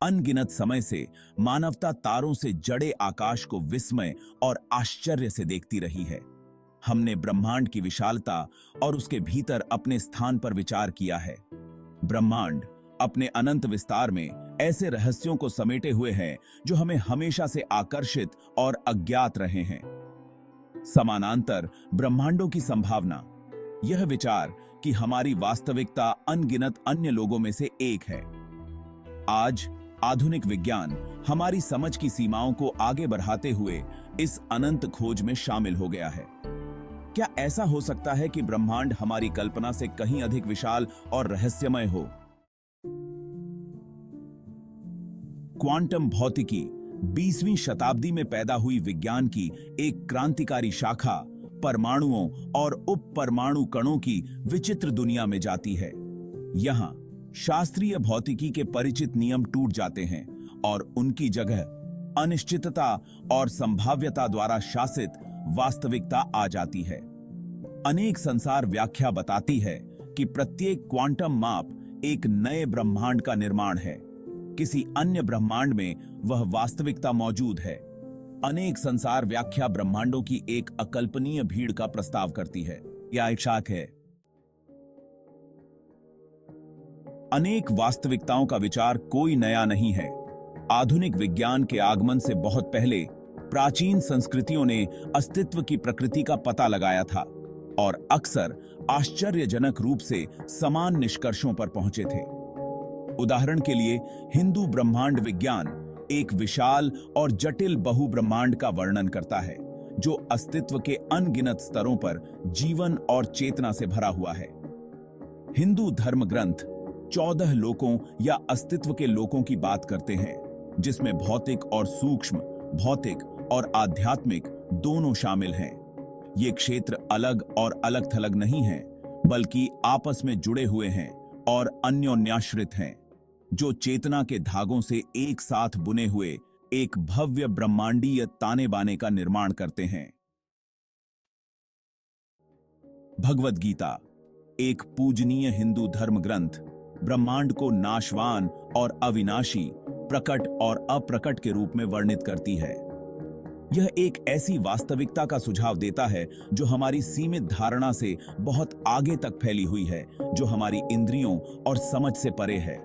अनगिनत समय से मानवता तारों से जड़े आकाश को विस्मय और आश्चर्य से देखती रही है। हमने ब्रह्मांड की विशालता और उसके भीतर अपने स्थान पर विचार किया है। ब्रह्मांड अपने अनंत विस्तार में ऐसे रहस्यों को समेटे हुए है जो हमें हमेशा से आकर्षित और अज्ञात रहे हैं। समानांतर ब्रह्मांडों की संभावना, यह विचार कि हमारी वास्तविकता अनगिनत अन्य लोगों में से एक है। आज आधुनिक विज्ञान हमारी समझ की सीमाओं को आगे बढ़ाते हुए इस अनंत खोज में शामिल हो गया है। क्या ऐसा हो सकता है कि ब्रह्मांड हमारी कल्पना से कहीं अधिक विशाल और रहस्यमय हो? क्वांटम भौतिकी 20वीं शताब्दी में पैदा हुई विज्ञान की एक क्रांतिकारी शाखा परमाणुओं और उपपरमाणु कणों की विचित्र दुनिया में जाती है। यहां शास्त्रीय भौतिकी के परिचित नियम टूट जाते हैं और उनकी जगह अनिश्चितता और संभाव्यता द्वारा शासित वास्तविकता आ जाती है। अनेक संसार व्याख्या बताती है कि प्रत्येक क्वांटम माप एक नए ब्रह्मांड का निर्माण है। किसी अन्य ब्रह्मांड में वह वास्तविकता मौजूद है। अनेक संसार व्याख्या ब्रह्मांडों की एक अकल्पनीय भीड़ का प्रस्ताव करती है। यह एक शाख है। अनेक वास्तविकताओं का विचार कोई नया नहीं है। आधुनिक विज्ञान के आगमन से बहुत पहले प्राचीन संस्कृतियों ने अस्तित्व की प्रकृति का पता लगाया था और अक्सर आश्चर्यजनक रूप से समान निष्कर्षों पर पहुंचे थे। उदाहरण के लिए हिंदू ब्रह्मांड विज्ञान एक विशाल और जटिल बहुब्रह्मांड का वर्णन करता है जो अस्तित्व के अनगिनत स्तरों पर जीवन और चेतना से भरा हुआ है। हिंदू धर्म ग्रंथ 14 लोकों या अस्तित्व के लोकों की बात करते हैं, जिसमें भौतिक और सूक्ष्म, भौतिक और आध्यात्मिक दोनों शामिल हैं। ये क्षेत्र अलग और अलग थलग नहीं हैं, बल्कि आपस में जुड़े हुए हैं और अन्योन्याश्रित हैं, जो चेतना के धागों से एक साथ बुने हुए एक भव्य ब्रह्मांडीय ताने बाने का निर्माण करते हैं। भगवद गीता, एक पूजनीय हिंदू धर्म ग्रंथ, ब्रह्मांड को नाशवान और अविनाशी, प्रकट और अप्रकट के रूप में वर्णित करती है। यह एक ऐसी वास्तविकता का सुझाव देता है जो हमारी सीमित धारणा से बहुत आगे तक फैली हुई है, जो हमारी इंद्रियों और समझ से परे है।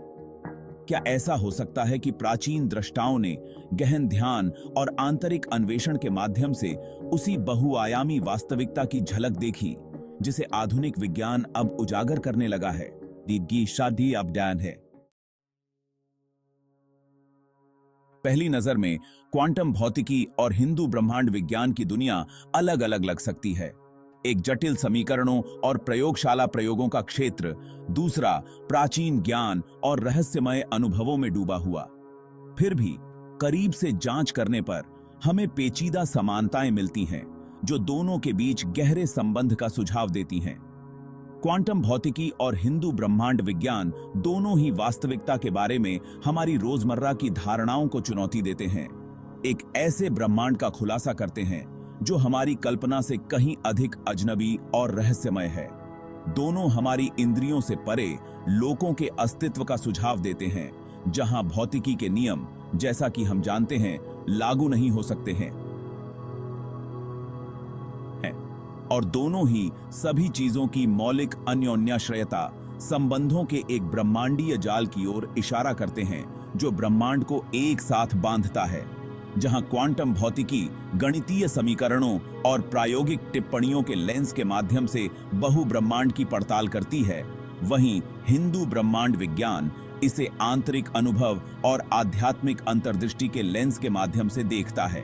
क्या ऐसा हो सकता है कि प्राचीन दृष्टाओं ने गहन ध्यान और आंतरिक अन्वेषण के माध्यम से उसी बहुआयामी वास्तविकता की झलक देखी जिसे आधुनिक विज्ञान अब उजागर करने लगा है? दीर्घी शादी अवदान है। पहली नजर में क्वांटम भौतिकी और हिंदू ब्रह्मांड विज्ञान की दुनिया अलग अलग लग सकती है। एक जटिल समीकरणों और प्रयोगशाला प्रयोगों का क्षेत्र, दूसरा प्राचीन ज्ञान और रहस्यमय अनुभवों में डूबा हुआ। फिर भी करीब से जांच करने पर हमें पेचीदा समानताएं मिलती हैं जो दोनों के बीच गहरे संबंध का सुझाव देती हैं। क्वांटम भौतिकी और हिंदू ब्रह्मांड विज्ञान दोनों ही वास्तविकता के बारे में हमारी रोजमर्रा की धारणाओं को चुनौती देते हैं। एक ऐसे ब्रह्मांड का खुलासा करते हैं जो हमारी कल्पना से कहीं अधिक अजनबी और रहस्यमय है। दोनों हमारी इंद्रियों से परे लोकों के अस्तित्व का सुझाव देते हैं, जहां भौतिकी के नियम, जैसा कि हम जानते हैं, लागू नहीं हो सकते हैं। और दोनों ही सभी चीजों की मौलिक अन्योन्याश्रयता संबंधों के एक ब्रह्मांडीय जाल की ओर इशारा करते हैं जो ब्रह्मांड को एक साथ बांधता है। जहां क्वांटम भौतिकी गणितीय समीकरणों और प्रायोगिक टिप्पणियों के लेंस के माध्यम से बहु ब्रह्मांड की पड़ताल करती है, वहीं हिंदू ब्रह्मांड विज्ञान इसे आंतरिक अनुभव और आध्यात्मिक अंतर्दृष्टि के लेंस के माध्यम से देखता है।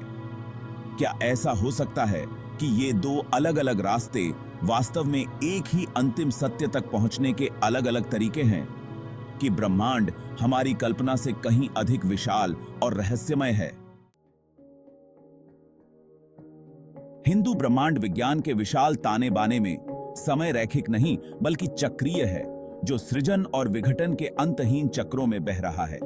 क्या ऐसा हो सकता है कि ये दो अलग अलग रास्ते वास्तव में एक ही अंतिम सत्य तक पहुंचने के अलग अलग तरीके हैं? कि ब्रह्मांड हमारी कल्पना से कहीं अधिक विशाल और रहस्यमय है? हिंदू ब्रह्मांड विज्ञान के विशाल ताने बाने में समय रैखिक नहीं बल्कि चक्रीय है, जो सृजन और विघटन के अंतहीन चक्रों में बह रहा है।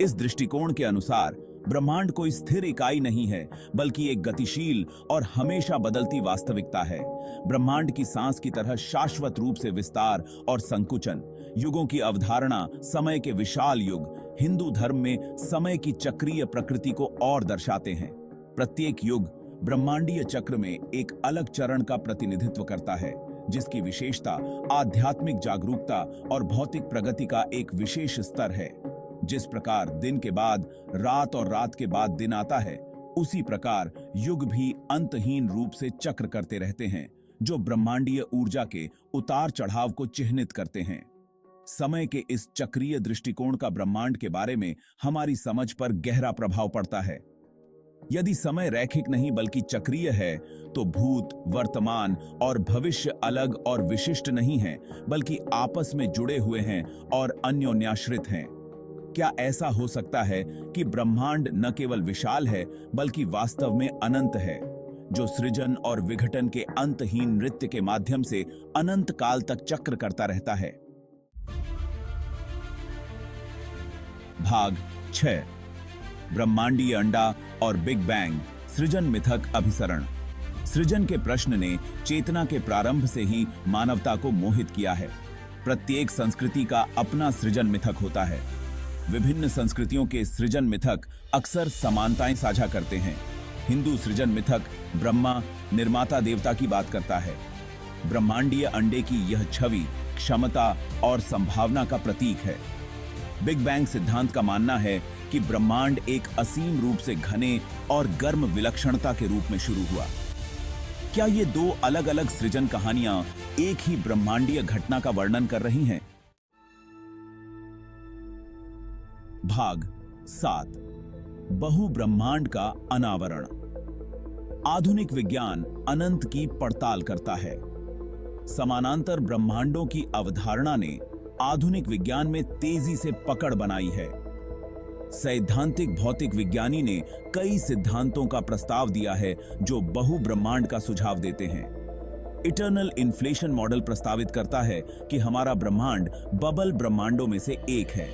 इस दृष्टिकोण के अनुसार ब्रह्मांड कोई स्थिर इकाई नहीं है, बल्कि एक गतिशील और हमेशा बदलती वास्तविकता है। ब्रह्मांड की सांस की तरह शाश्वत रूप से विस्तार और संकुचन, युगों की अवधारणा, समय के विशाल युग, हिंदू धर्म में समय की चक्रीय प्रकृति को और दर्शाते हैं। प्रत्येक युग ब्रह्मांडीय चक्र में एक अलग चरण का प्रतिनिधित्व करता है, जिसकी विशेषता आध्यात्मिक जागरूकता और भौतिक प्रगति का एक विशेष स्तर है। जिस प्रकार दिन के बाद रात और रात के बाद दिन आता है, उसी प्रकार युग भी अंतहीन रूप से चक्र करते रहते हैं, जो ब्रह्मांडीय ऊर्जा के उतार चढ़ाव को चिह्नित करते हैं। समय के इस चक्रीय दृष्टिकोण का ब्रह्मांड के बारे में हमारी समझ पर गहरा प्रभाव पड़ता है। यदि समय रैखिक नहीं बल्कि चक्रीय है, तो भूत, वर्तमान और भविष्य अलग और विशिष्ट नहीं हैं, बल्कि आपस में जुड़े हुए हैं और अन्योन्याश्रित हैं। क्या ऐसा हो सकता है कि ब्रह्मांड न केवल विशाल है, बल्कि वास्तव में अनंत है, जो सृजन और विघटन के अंतहीन नृत्य के माध्यम से अनंत काल तक चक्र करता रहता है? भाग 6। ब्रह्मांडीय अंडा और बिग बैंग, सृजन मिथक अभिसरण। सृजन के प्रश्न ने चेतना के प्रारंभ से ही मानवता को मोहित किया है। प्रत्येक संस्कृति का अपना सृजन मिथक होता है। विभिन्न संस्कृतियों के सृजन मिथक अक्सर समानताएं साझा करते हैं। हिंदू सृजन मिथक ब्रह्मा, निर्माता देवता की बात करता है। ब्रह्मांडीय अंडे की यह छवि क्षमता और संभावना का प्रतीक है। बिग बैंग सिद्धांत का मानना है कि ब्रह्मांड एक असीम रूप से घने और गर्म विलक्षणता के रूप में शुरू हुआ। क्या ये दो अलग अलग सृजन कहानियां एक ही ब्रह्मांडीय घटना का वर्णन कर रही हैं? भाग 7। बहु ब्रह्मांड का अनावरण। आधुनिक विज्ञान अनंत की पड़ताल करता है। समानांतर ब्रह्मांडों की अवधारणा ने आधुनिक विज्ञान में तेजी से पकड़ बनाई है। सैद्धांतिक भौतिक विज्ञानी ने कई सिद्धांतों का प्रस्ताव दिया है जो बहु ब्रह्मांड का सुझाव देते हैं। इटर्नल इन्फ्लेशन मॉडल प्रस्तावित करता है कि हमारा ब्रह्मांड बबल ब्रह्मांडों में से एक है।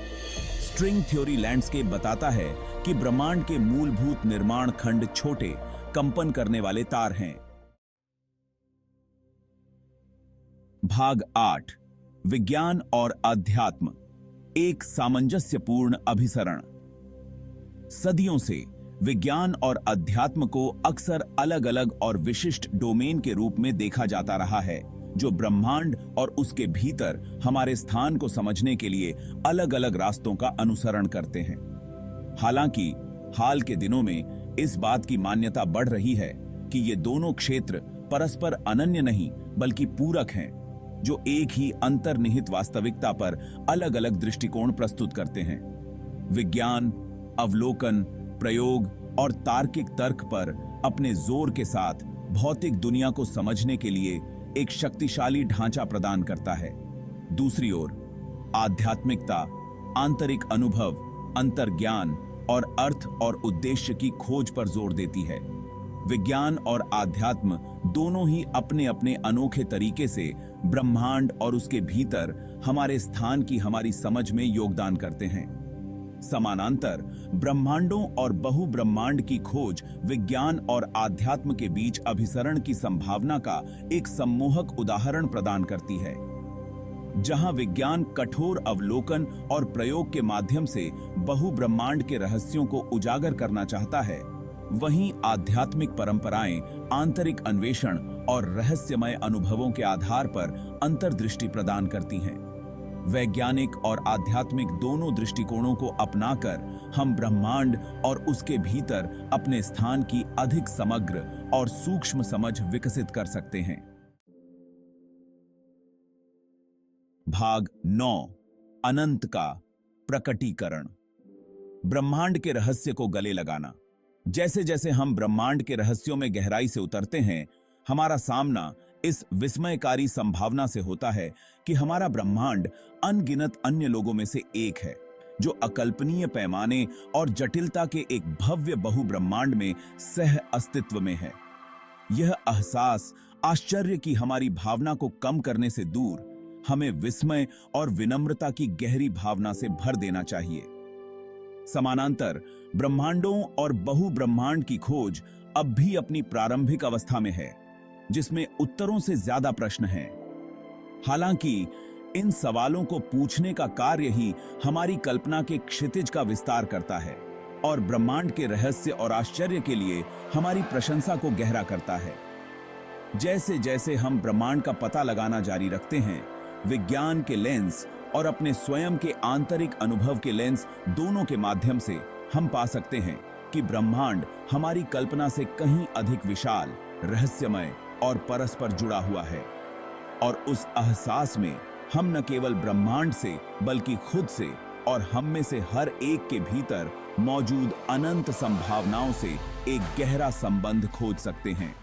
स्ट्रिंग थ्योरी लैंडस्केप बताता है कि ब्रह्मांड के मूलभूत निर्माण खंड छोटे, कंपन करने वाले तार हैं। भाग 8। विज्ञान और अध्यात्म, एक सामंजस्यपूर्ण अभिसरण। सदियों से विज्ञान और अध्यात्म को अक्सर अलग अलग और विशिष्ट डोमेन के रूप में देखा जाता रहा है, जो ब्रह्मांड और उसके भीतर हमारे स्थान को समझने के लिए अलग अलग रास्तों का अनुसरण करते हैं। हालांकि हाल के दिनों में इस बात की मान्यता बढ़ रही है कि ये दोनों क्षेत्र परस्पर अनन्य नहीं बल्कि पूरक हैं, जो एक ही अंतर्निहित वास्तविकता पर अलग अलग दृष्टिकोण प्रस्तुत करते हैं। विज्ञान अवलोकन, प्रयोग और तार्किक तर्क पर अपने जोर के साथ भौतिक दुनिया को समझने के लिए एक शक्तिशाली ढांचा प्रदान करता है। दूसरी ओर आध्यात्मिकता आंतरिक अनुभव, अंतर्ज्ञान और अर्थ और उद्देश्य की खोज पर जोर देती है। विज्ञान और आध्यात्म दोनों ही अपने अपने अनोखे तरीके से ब्रह्मांड और उसके भीतर हमारे स्थान की हमारी समझ में योगदान करते हैं। समानांतर ब्रह्मांडों और बहु ब्रह्मांड की खोज विज्ञान और आध्यात्म के अभिसरण की अभिसरण की संभावना का एक सम्मोहक उदाहरण प्रदान करती है। जहां विज्ञान कठोर अवलोकन और प्रयोग के माध्यम से बहु ब्रह्मांड के रहस्यों को उजागर करना चाहता है, वहीं आध्यात्मिक परंपराएं आंतरिक अन्वेषण और रहस्यमय अनुभवों के आधार पर अंतर्दृष्टि प्रदान करती हैं। वैज्ञानिक और आध्यात्मिक दोनों दृष्टिकोणों को अपनाकर हम ब्रह्मांड और उसके भीतर अपने स्थान की अधिक समग्र और सूक्ष्म समझ विकसित कर सकते हैं। भाग 9। अनंत का प्रकटीकरण। ब्रह्मांड के रहस्य को गले लगाना। जैसे जैसे हम ब्रह्मांड के रहस्यों में गहराई से उतरते हैं, हमारा सामना इस विस्मयकारी संभावना से होता है कि हमारा ब्रह्मांड अनगिनत अन्य लोगों में से एक है, जो अकल्पनीय पैमाने और जटिलता के एक भव्य बहु ब्रह्मांड में सह अस्तित्व में है। यह एहसास आश्चर्य की हमारी भावना को कम करने से दूर हमें विस्मय और विनम्रता की गहरी भावना से भर देना चाहिए। समानांतर ब्रह्मांडों और बहु ब्रह्मांड की खोज अब भी अपनी प्रारंभिक अवस्था में है, जिसमें उत्तरों से ज्यादा प्रश्न हैं। हालांकि इन सवालों को पूछने का कार्य ही हमारी कल्पना के क्षितिज का विस्तार करता है और ब्रह्मांड के रहस्य और आश्चर्य के लिए हमारी प्रशंसा को गहरा करता है। जैसे जैसे हम ब्रह्मांड का पता लगाना जारी रखते हैं, विज्ञान के लेंस और अपने स्वयं के आंतरिक अनुभव के लेंस दोनों के माध्यम से हम पा सकते हैं कि ब्रह्मांड हमारी कल्पना से कहीं अधिक विशाल, रहस्यमय और परस्पर जुड़ा हुआ है। और उस एहसास में हम न केवल ब्रह्मांड से बल्कि खुद से और हम में से हर एक के भीतर मौजूद अनंत संभावनाओं से एक गहरा संबंध खोज सकते हैं।